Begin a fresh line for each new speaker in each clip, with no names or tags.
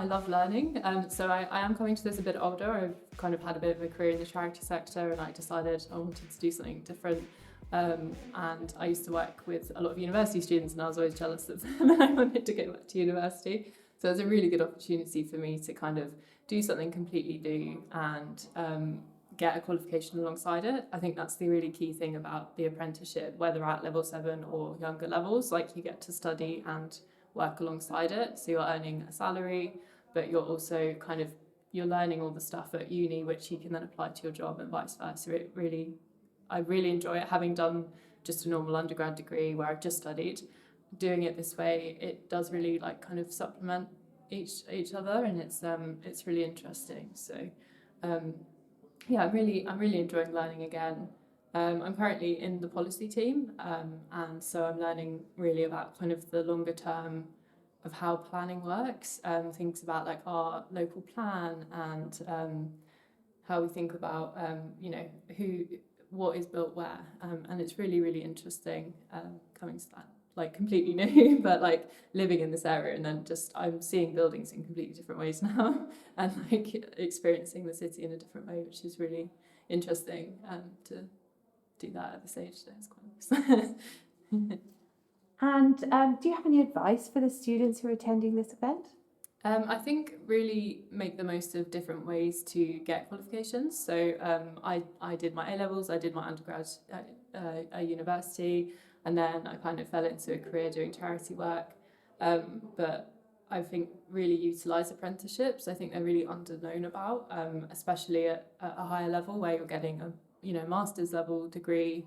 I love learning. So I am coming to this a bit older. I've kind of had a bit of a career in the charity sector, and I decided I wanted to do something different. And I used to work with a lot of university students, and I was always jealous of them, and I wanted to go back to university. So it's a really good opportunity for me to kind of do something completely new and get a qualification alongside it. I think that's the really key thing about the apprenticeship, whether at level 7 or younger levels. Like, you get to study and work alongside it, so you're earning a salary, but you're also you're learning all the stuff at uni which you can then apply to your job, and vice versa. I really enjoy it. Having done just a normal undergrad degree where I've just studied, doing it this way, it does really supplement each other, and it's really interesting. So yeah, I'm really enjoying learning again. I'm currently in the policy team, and so I'm learning really about kind of the longer term of how planning works, things about like our local plan, and how we think about what is built where, and it's really, really interesting coming to that, like, completely new, but like living in this area, and then just I'm seeing buildings in completely different ways now, and like experiencing the city in a different way, which is really interesting to do that at this age. So it's quite nice.
And do you have any advice for the students who are attending this event?
I think really make the most of different ways to get qualifications. So I did my A-levels, I did my undergrad at university, and then I kind of fell into a career doing charity work. But I think really utilise apprenticeships. I think they're really under-known about, especially at a higher level where you're getting a master's level degree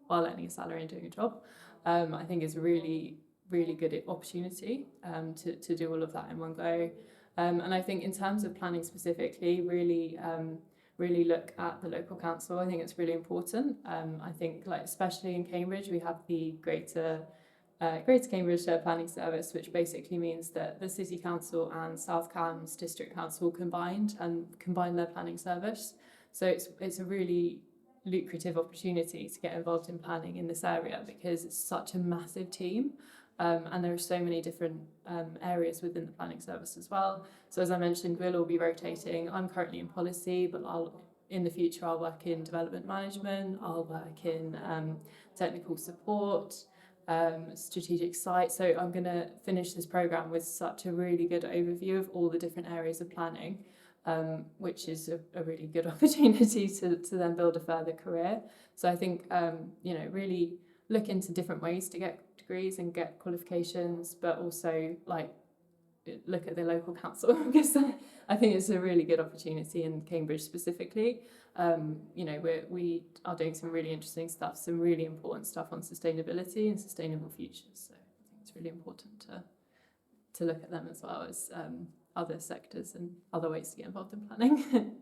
while earning a salary and doing a job. I think is a really good opportunity to do all of that in one go. And I think in terms of planning specifically, really look at the local council. I think it's really important. I think, like, especially in Cambridge, we have the Greater Cambridge Planning Service, which basically means that the City Council and South Cambs District Council combine their planning service. So it's a really lucrative opportunity to get involved in planning in this area, because it's such a massive team. And there are so many different areas within the planning service as well. So as I mentioned, we'll all be rotating. I'm currently in policy, but in the future I'll work in development management, I'll work in technical support, strategic site. So I'm going to finish this programme with such a really good overview of all the different areas of planning, which is a really good opportunity to then build a further career. So I think really look into different ways to get degrees and get qualifications, but also look at the local council, because I think it's a really good opportunity in Cambridge specifically. We are doing some really interesting stuff, some really important stuff on sustainability and sustainable futures. So I think it's really important to look at them as well as other sectors and other ways to get involved in planning.